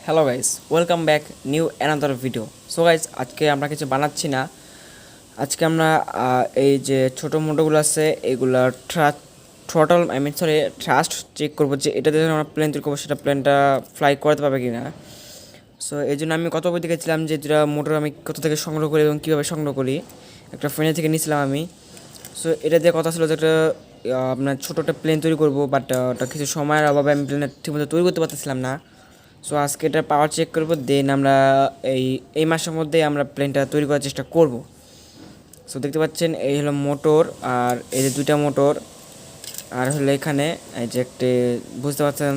Hello guys, welcome back new another video. So guys, আজকে আমরা কিছু বানাচ্ছি না। আজকে আমরা এই যে ছোটো মোটোগুলো আছে এগুলা ট্রাস্ট চেক করবো যে এটাতে যখন আমরা প্লেন তৈরি করবো সেটা প্লেনটা ফ্লাই করতে পারবে কি না। সো এই জন্য আমি কত বই দেখেছিলাম যে দুটা মোটর আমি কত থেকে সংগ্রহ করি এবং কীভাবে সংগ্রহ করি, একটা ফ্রেন্ড থেকে নিয়েছিলাম আমি। সো এটা দিয়ে কথা ছিল যে একটা আপনার ছোটো একটা প্লেন তৈরি করবো, বাট ওটা কিছু সময়ের অভাবে আমি প্লেনটা ঠিকমতো তৈরি করতে পারতেছিলাম না। সো আজকে এটা পাওয়ার চেক করবো, দেন আমরা এই মাসের মধ্যেই আমরা প্লেনটা তৈরি করার চেষ্টা করব। সো দেখতে পাচ্ছেন এই হলো মোটর, আর এই যে দুইটা মোটর, আর হলো এখানে এই যে একটি বুঝতে পারছেন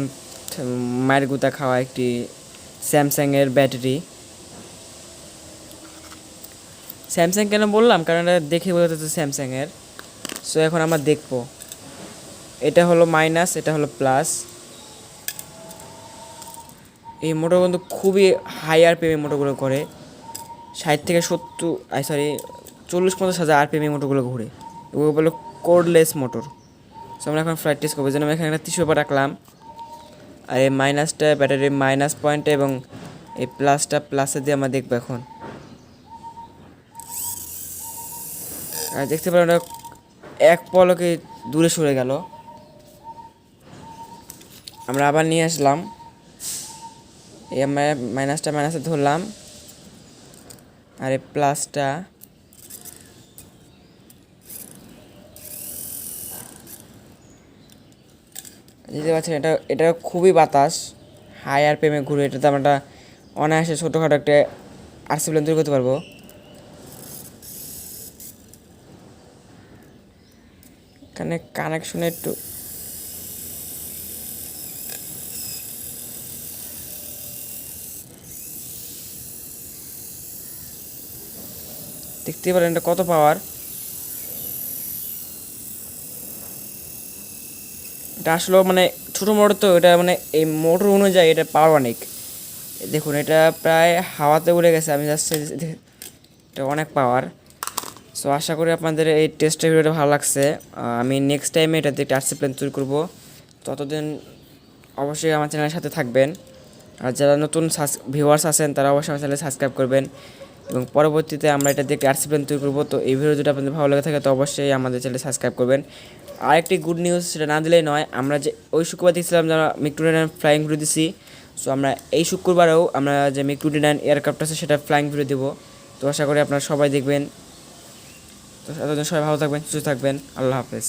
মায়ের গুঁতা খাওয়া একটি স্যামসাংয়ের ব্যাটারি। স্যামসাং কেন বললাম, কারণ এটা দেখে বোঝা যাচ্ছে স্যামসাংয়ের। সো এখন আমরা দেখবো, এটা হলো মাইনাস, এটা হলো প্লাস। এই মোটর কিন্তু খুবই হাই আরপিএম মোটরগুলো করে, 40-50 আরপিএম মোটরগুলো ঘুরে, এগুলো বলো কোডলেস মোটর। সো আমরা এখন ফ্লাইট টেস্ট করবো, যেন আমি এখানে একটা টিস্যু পেপার রাখলাম, আর এই মাইনাসটা ব্যাটারির মাইনাস পয়েন্টে এবং এই প্লাসটা প্লাসে দিয়ে আমরা দেখবো এখন। আর দেখতে পারেন ওটা এক পলকে দূরে সরে গেল। আমরা আবার নিয়ে আসলাম, এই আমরা মাইনাসে ধরলাম, আর এই প্লাসটা বুঝতে পারছেন, এটা খুবই বাতাস, হাই আরপিএমে ঘুরে। এটাতে আমরা অনায়াসে ছোটোখাটো একটা আরসি প্লেন তৈরি করতে পারবো। এখানে কানেকশনে একটু দেখতে পারেন এটা কত পাওয়ার। এটা আসলে মানে ছোটো মোটর, তো এটা মানে এই মোটর অনুযায়ী এটা পাওয়ার অনেক। দেখুন এটা প্রায় হাওয়াতে উড়ে গেছে, আমি জাস্ট এটা অনেক পাওয়ার। সো আশা করি আপনাদের এই টেস্টের ভিডিওটা ভালো লাগছে। আমি নেক্সট টাইমে এটাতে একটা আরসি প্ল্যান তৈরি করবো। ততদিন অবশ্যই আমার চ্যানেলের সাথে থাকবেন, আর যারা নতুন ভিউয়ার্স আছেন তারা অবশ্যই আমার চ্যানেলে সাবস্ক্রাইব করবেন, এবং পরবর্তীতে আমরা এটা দিয়ে আরসি প্ল্যান তৈরি করবো। তো এই ভিডিও যদি আপনাদের ভালো লাগে থাকে তো অবশ্যই আমাদের চ্যানেলে সাবস্ক্রাইব করবেন। আরেকটি গুড নিউজ, সেটা না দিলেই নয়, আমরা যে ওই শুক্রবার দিয়েছিলাম যারা মিগ-29 ফ্লাইং ভিডিও দিছি, সো আমরা এই শুক্রবারেও আমরা যে মিগ-29 এয়ারক্রাফট আছে সেটা ফ্লাইং ভিডিও দেবো। তো আশা করি আপনারা সবাই দেখবেন। তো এতদিন সবাই ভালো থাকবেন, সুস্থ থাকবেন। আল্লাহ হাফেজ।